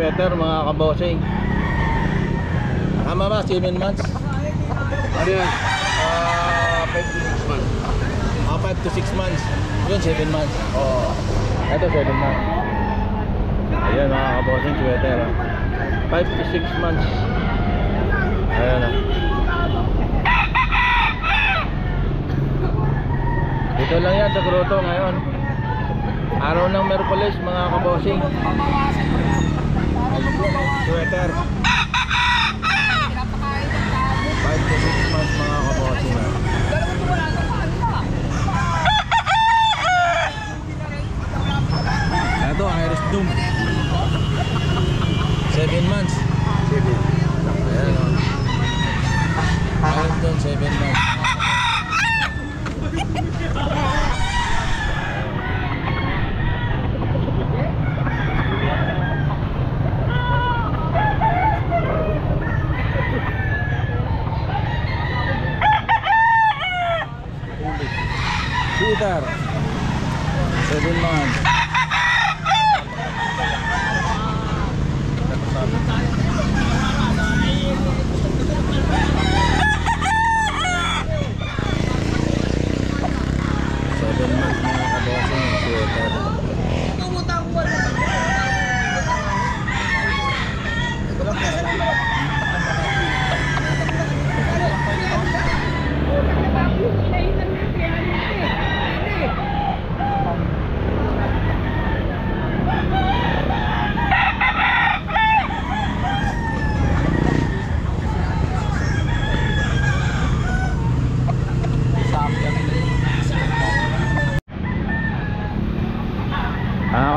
sweater mga kabosing. Tama ba? 7 months? Ano yan? 5 to 6 months. 5 to 6 months. Yun, 7 months. Oo. Ito 7 months. Ayan mga kabosing, sweater 5 to 6 months. Ayan o. Dito lang yan sa Grotto ngayon. Araw ng Merkules mga kabosing. Sweater 5 to 6 months mga kabosing. Ito Iris Doom 7 months. 7. Ayan o. Iris Doom 7 months. Shooter 7 months.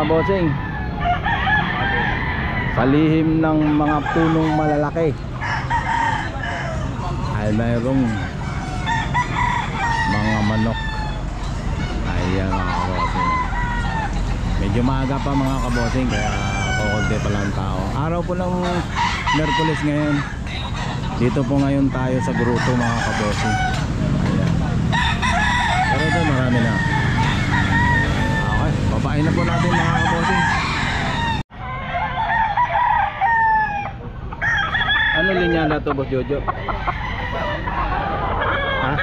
Kabosing, sa lihim ng mga punong malalaki ay mayroong mga manok. Ayan mga kabosing. Medyo maaga pa mga kabosing, kaya kukunti pa lang tao. Araw po ng Merkules ngayon. Dito po ngayon tayo sa Grotto mga kabosing. Ayan. Pero doon marami na. Babain na po natin mga kabosing. Ano linya na to, Boss Jojo? Ha?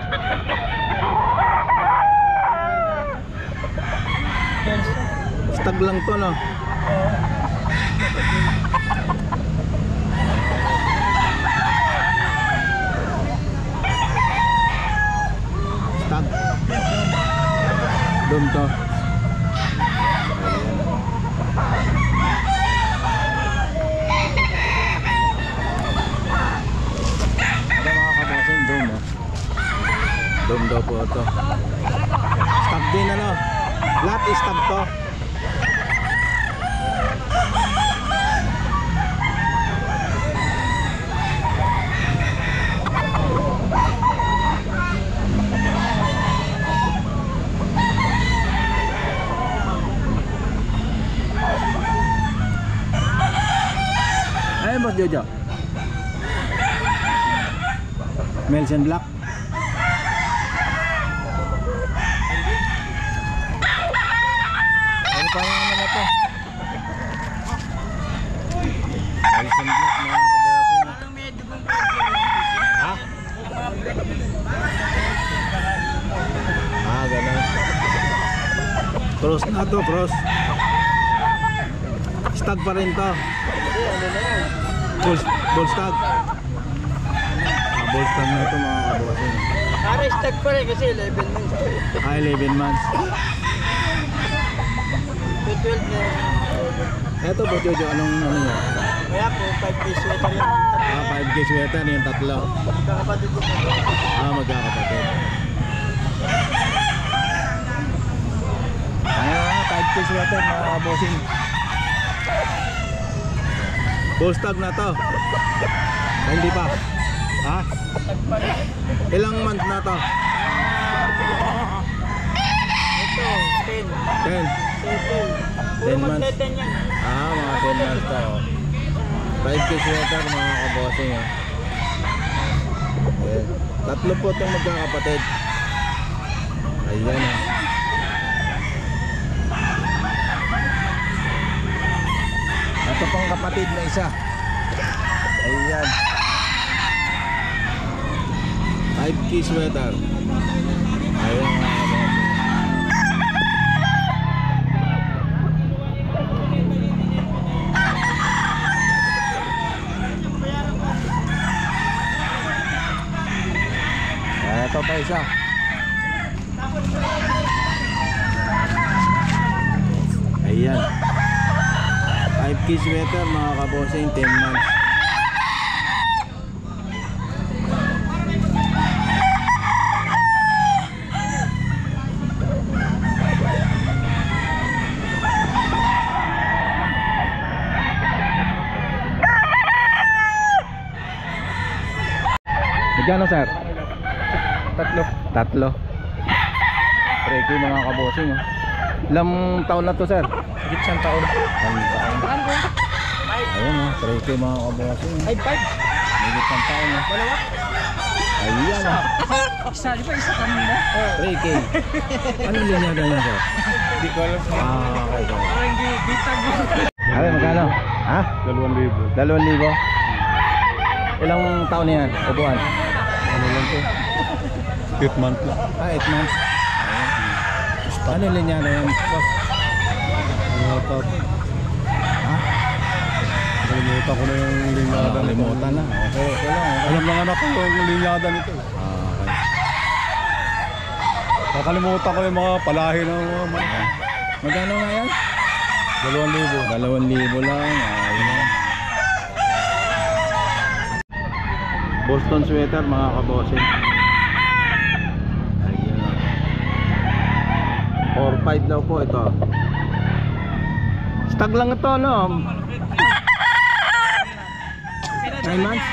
Stag lang to, no? Stag. Doon to. Dom daw po ito. Stag din ano. Lahat is stag to. Ayun Boss Jojo. Melson Black. Parang ano na to? Melson Black mga kabosing. Ha? Ganun. Cross na to, cross. Stag pa rin to. Bull stag. Bull stag na ito mga kabosing. Para stag pa rin kasi 11 months. 11 months. 12 na. Eto Boss Jojo, anong ano nyo? Kaya po, 5K sweater yung 5K sweater yung tatlo. magkakapatid ko. Magkakapatid. Ayan, 5K sweater mga kabosing. Bull stag na to. Hindi pa. Ha? Ilang month na to? Ito, 10. 10. 10 months. Mga 10 yan. Mga 10 months to. 5K sweater mga kabosing. Tatlo po itong magkakapatid. Ayan ah. Ito pang kapatid Hatid na isa. Ayan. 5K sweater. Ayan mga kabossing. Ito pa isa. Ayan. 5K sweater mga kabossing, 10 months. Magkano sir? Tatlo. Preki mga kabossing. Oh. Ilang taon na to sir? Higit siyang taon. Ayun oh, preki mga kabossing. 5-5. Higit ng taon oh. Dalawa? Ayan oh. Isa, di ba isa kanina? Preki. Anong linya ganyan sir? Hindi ko alam. Okay. Parang bitag mo. Ano magkano? Ha? 2,000. 2,000. Ilang taon na yan? Upuan? Ano lang to? 8 months lang. 8 months. Ano linya na yan? Boss? Kalimutan. Ha? Kalimutan ko na yung linyada. Kalimutan na. Okay lang. Alam lang anak ko yung linyada nito. Okay. Nakalimutan ko yung mga palahi ng mga manok. Magkano nga yan? 2,000. 2,000 lang. Ayun. Boston sweater mga kabossing. Ayun. 4-5 daw po ito. Stag lang ito no? 9 months?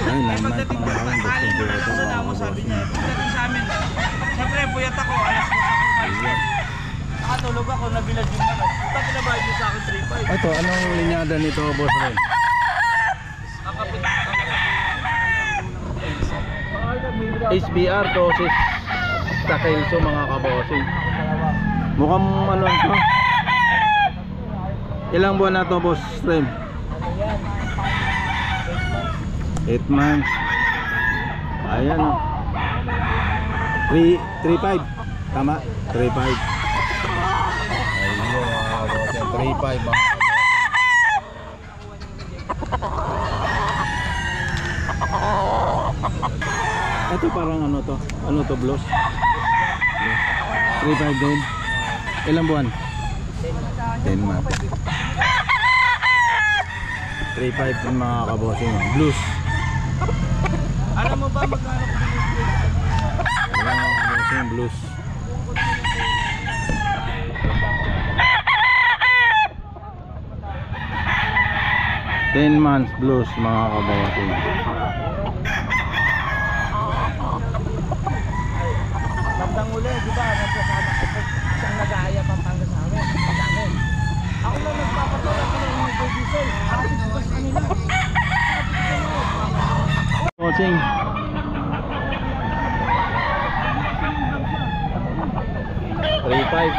Ay, 9 months mga kabossing. Boston sweater mga kabossing. Sa amin, siyempre puyat ako, alas 2 ako. Nakatulog ako, nabilad yung manok. Ito pinabayad niyo sa akin 3-5. Ito, anong linyada nito boss rin? Kakapit. HBR Tosis Takelso mga kabossing. Mukhang ano ito. Ilang buwan na to boss Rem? 8 months. Ayan o. 3.5. Tama? 3.5. Ayun mga kabossing. 3.5 mga kabossing. Ito parang ano to? Ano to, blouse? 3.5 din. Ilang buwan? 10 months. 3.5 din mga kabossing. Blouse. Alam mo ba magkano ko Ayan mga kabossing, blouse. Ten months blouse mga kabossing. Bandang uli, di ba? Nagkasama ko isang nag-aaya Pampanga sa amin. Sa amin. Ako lang nagpapatulog ko ng mga diesel. Kasi bukas kanila. Kabossing. $3.5.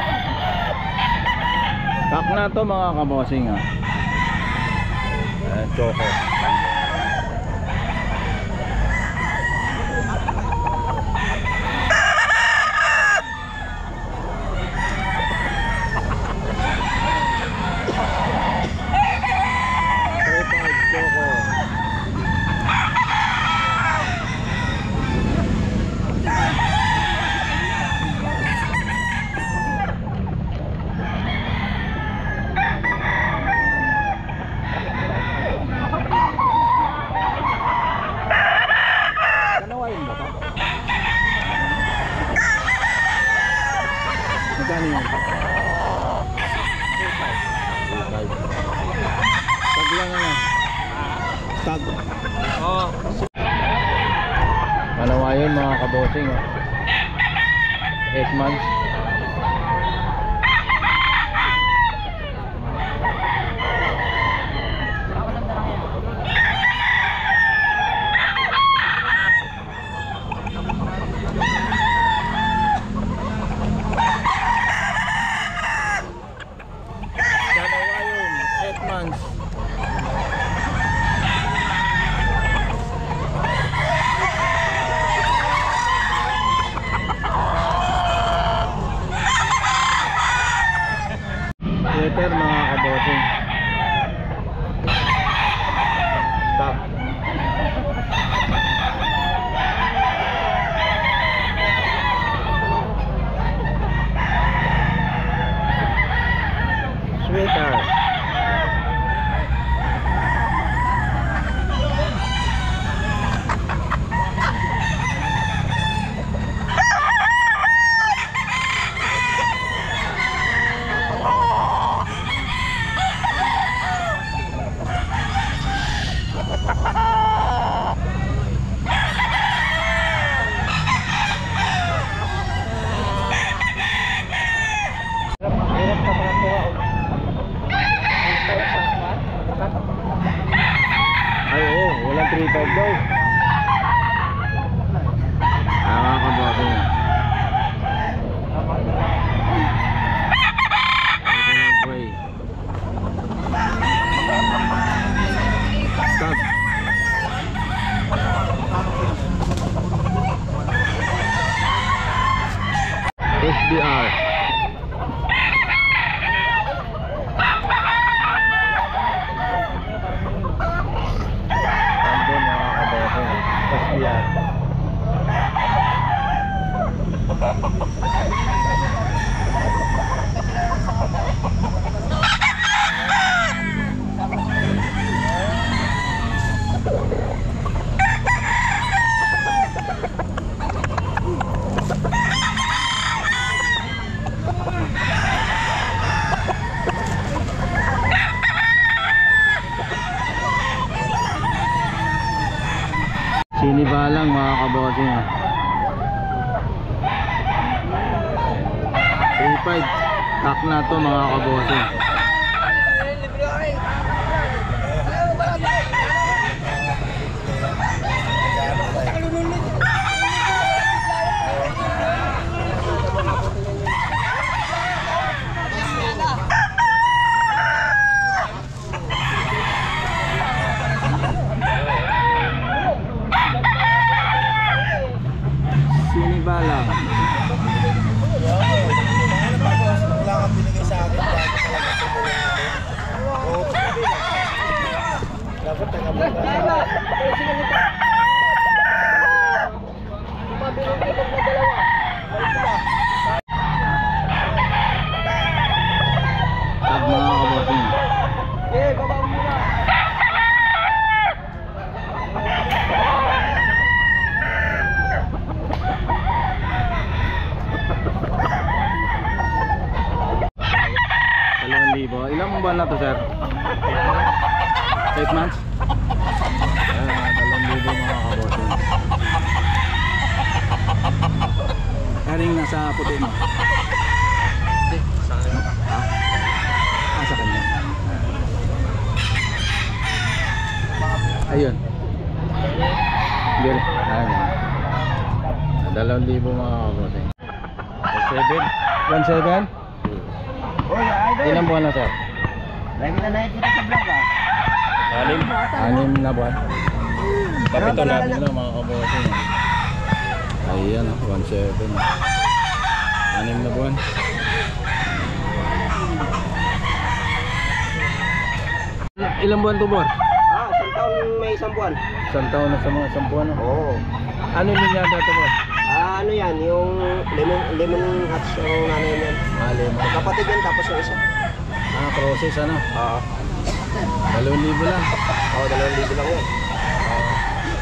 Kak na to mga kabossing ha. Ayan, choco. Magkano yun? 3.5. Tag lang ano? Tag. Oo. Malawa yun mga kabossing oh. 8 months. Malawa yun, 8 months. SBR. Nandun mga kabosing, SBR. Sinibalang mga kabosing. 3.5 tak na to mga kabosing. Sinibalang. Wala kang binigay sa akin. Dapat taga-punta. Tag mga kabosing. Baba mo muna. Ilang buwan na to, sir? 8 months? 2,000 mga kabosing. Karing nasa puti mo? Sa akin. Sa kanya. Ayun. Dire. Ayun. 2,000 mga kabosing. 1,700? 1,700? Ilang buwan na, sir? Lagi na nakikita sa vlog ah. 6 na buwan. Kapito namin lang mga kabosing. Ayan, 1,700. 6 na buwan. Ilang buwan to, Bor? Isang taon may isang buwan. Isang taon na sa mga 10 buwan. Oo. Ano linyada to, Bor? Ano yan, yung lemon hats yung nanay niyan. Lemon. Kapatid yan tapos yung isa. Process ano? Oo. 2,000 lang. 2,000 lang yan.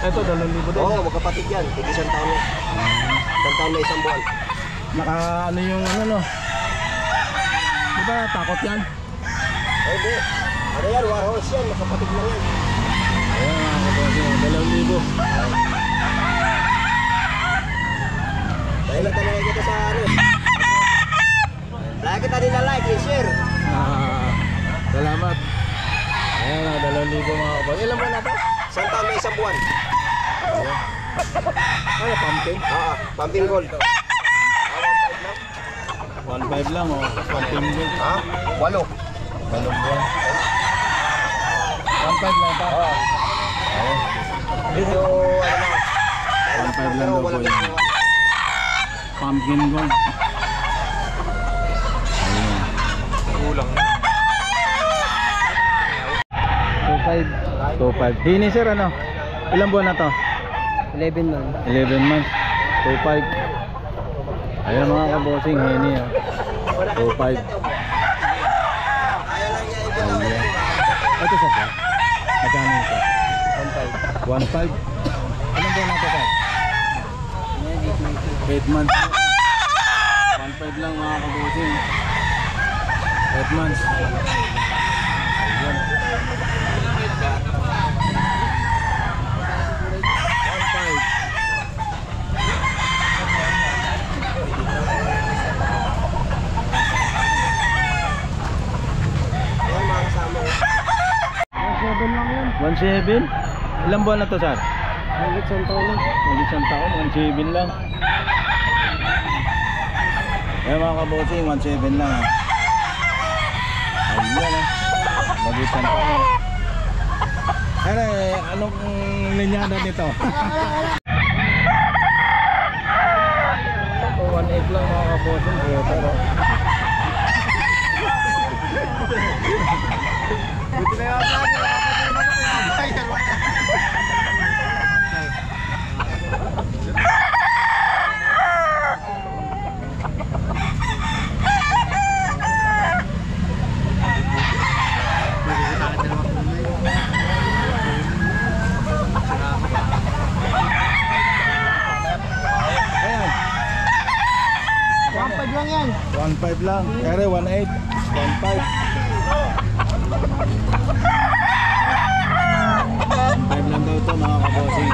Ito, 2,000 din. Oo, magkapatid yan. Tig isang taon yan. Isang taon na isang buwan. Naka ano yung ano no? Di ba takot yan? Hindi. Ano yan, warhorse yan. Magkapatid lang yan. Ayan mga kabosing, 2,000. Dahil lang talaga kita sa ano. Lagi kita din na like and share. Salamat. Ayan na, 2,000 mga kabosing. Ilan ba na to? Isang taon na isang buwan. Ano, pumpkin? Pumping gold. 1,500 lang oh. Pumpkin gold. 8. Balong buwan. 1,500 lang pa. Ayan. Dito, ano na. 1,500 lang daw po yan. Pumpkin gold. Ayan. Kulang na. 2,500. Hini sir ano? Ilang buwan na to? 11 months. 11 months. 2,500. Ayan mga kabosing, hini oh. 2,500. Ayan. Ito sa siya? Magkano ito? 1,500. Ilang buwan na to sir? 8 months. 1,500 lang mga kabosing. 8 months. Ayan. 1,700? Ilang buwan na to, sir? Hanggang isang taon lang. Isang taon, 1,700 lang. Ayan mga kabosing, 1,700 lang. Ayan ah. Mag-isang taon. Ano anong linyada nito? 1,800 stock lang mga kabossing. Pero Buti na yung vlog, nakapatid naman ako. ayan, 1.5 lang yan. 1.5 lang. Kaya 1.8, 1.5. 1.5 lang daw ito mga kabossing.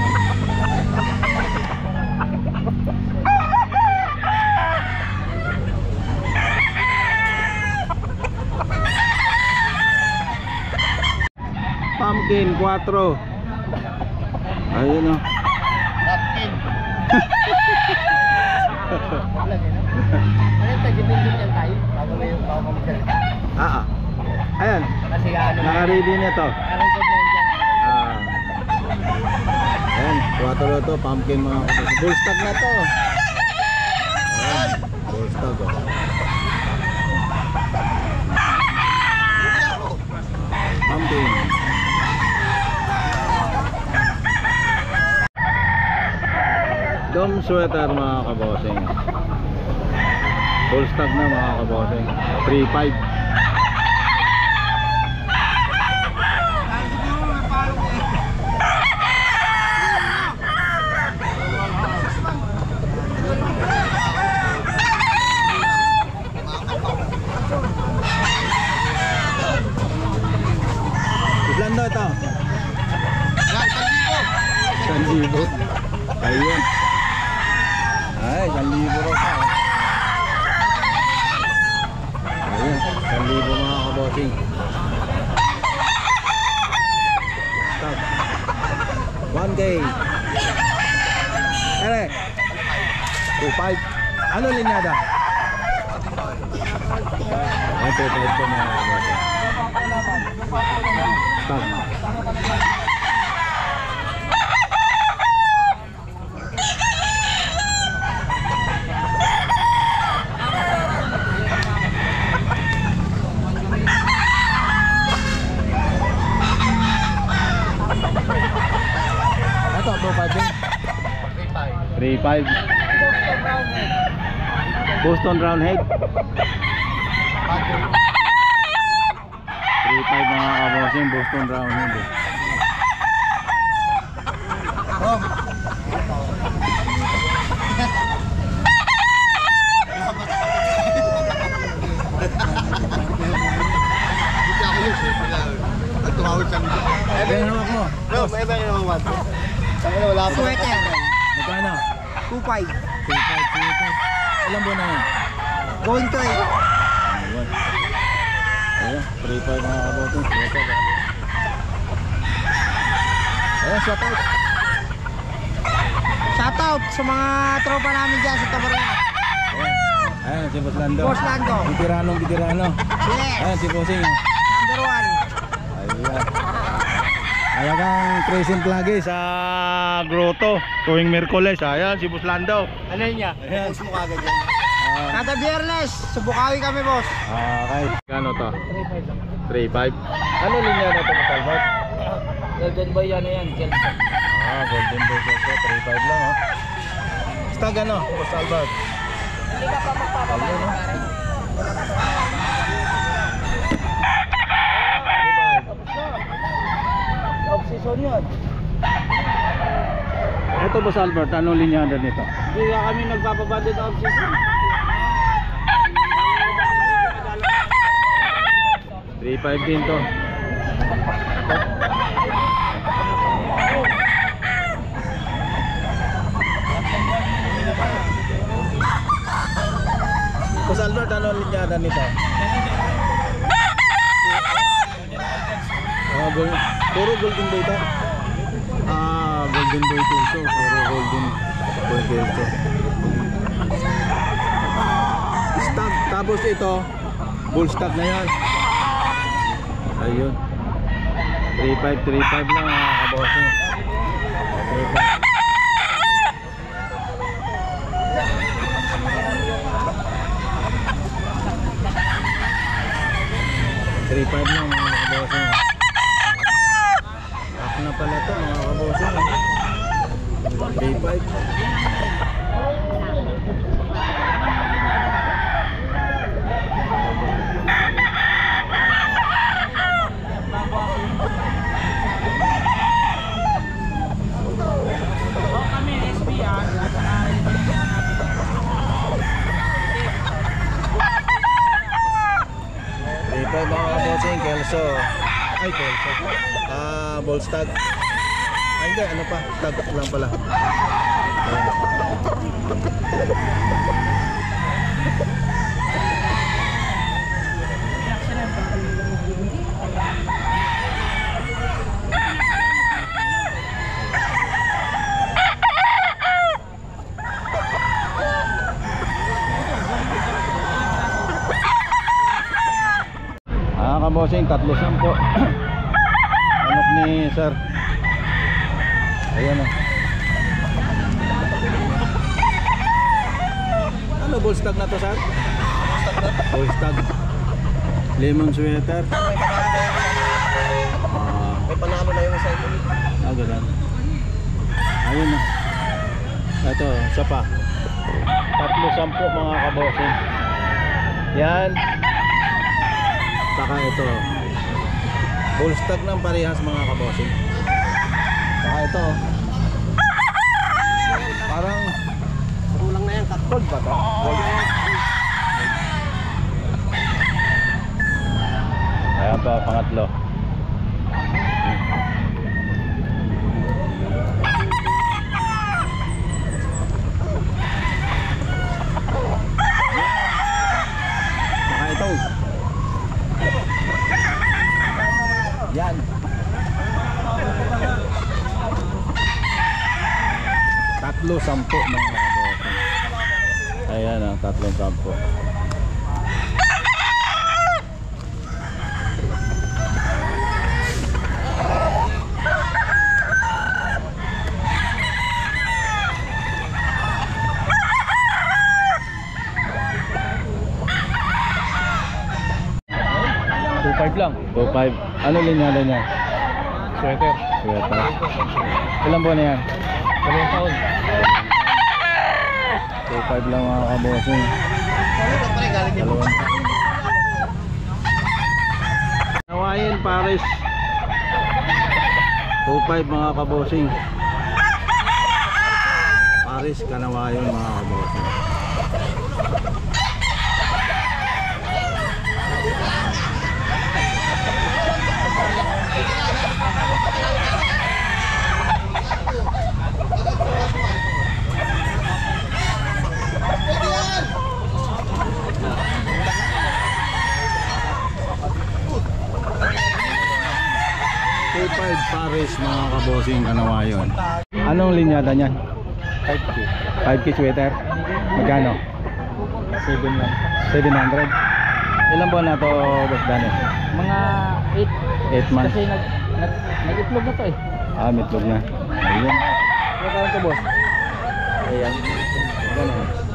Pumpkin 4. Ayun o. Napkin. Ano tagitindin yan tayo? Bago na yung bago magsalita. Ayan, Kasi ano na. naka-ready na to. Nakarecord na yan dyan. Ayan, 4 to, pumpkin mga kabossing. Full stock na to. Ayan, full stock o. Pumpkin. Dome sweater mga kabossing. Full stock na mga kabossing. 3.5. Ilan daw ito? Yan, 1,000. Ayun. Ay, 1,000 raw pa. Ayun, 1,000 mga kabossing. Stop. 1K. Ere. 2.5. Ano linyada? Ay, 2.5 po mga kabossing. Stop. Ito, 2.5 din. 3.5. Boston Roundhead. 3.5 mga kabossing, Boston Roundhead. Hindi ako yun. At tumawag sa nito. Ito yung hawak mo. No, may iba yung naman. Tangina, wala pa. Sweater. Magkano? 2.5. 2.5. Ilan buwan na yun? Going to it. Ayun. Ayun, 3.5 mga kabossing. Ayun, shout out. Shoutout sa mga tropa namin dyan sa Tabarina. Ayun, si Boss Lando. Boss Lando. Veterano. Yes. Ayun, si Bossing. Number 1. Ayan. Talagang present lagi sa grotto tuwing Miyerkules. Ayan, si Boss Lando. Ano yun niya? Ayan. Post mo kagad yan. Kada biyernes, subukawi kami, boss. Okay. Kano to? 3.5. Ano linya na ito, Boss Albert? Golden boy yan na yan, Kelson. Golden Boy Celso, 3.5 lang oh. Stag ano, Boss Albert? Hindi ka pa magpapabalik. Off-season yun. Ito Boss Albert, anong linyada nito? Hindi ka kami nagpapabandit off-season. 3.5 din to. Boss Albert, anong linyada nito? Puro golden boy to. Golden boy Celso, puro golden boy Celso. Stag, tapos ito bull stag na yan. Ayun, 3.5 lang mga kabossing. 3.5. 3.5 lang mga kabossing. Pack na pala to mga kabossing. 3.5. kami SB yan. 3.5 mga kabossing, Kelso. Ay, Kelso. Bolstag. Ay, hindi, ano pa? Tag lang pala. Ayan. Kabosing, 300 po. Anak ni sir. Ayan o. Ano bullstag na to sir? Bullstag. Lemon sweater. May panalo na yung isa ito. Ganun. Ayun na. Ito, isa pa. 300 mga kabosing. Yan. Saka ito. Bullstag ng parehas mga kabosing. Saka ito. Parang Kulang na yan, gold ba to? Gold. Ayan pa, pangatlo. Saka ito. Yan. Tatlo, 10 mga kabosing. Ayan ang 3-10. Lang. 2.5. Ano linyada niya? Sweater. Sweater. Ilan buwan na yan? 2 taon. 2.5 lang mga kabosing. Dalawang. Hawaiian Paris. 2.5 mga kabosing. Paris Kanawayon mga kabosing. Paris mga kabosing Kanawayon. Anong linyada niyan? 5K. 5K sweater? Magkano? 7 lang. 700? Ilan buwan na to, Boss Dani? Mga 8 months. Kasi nag-itlog na to eh. Mitlog na. Ayun. Magkano to boss? Ayan. Ganun.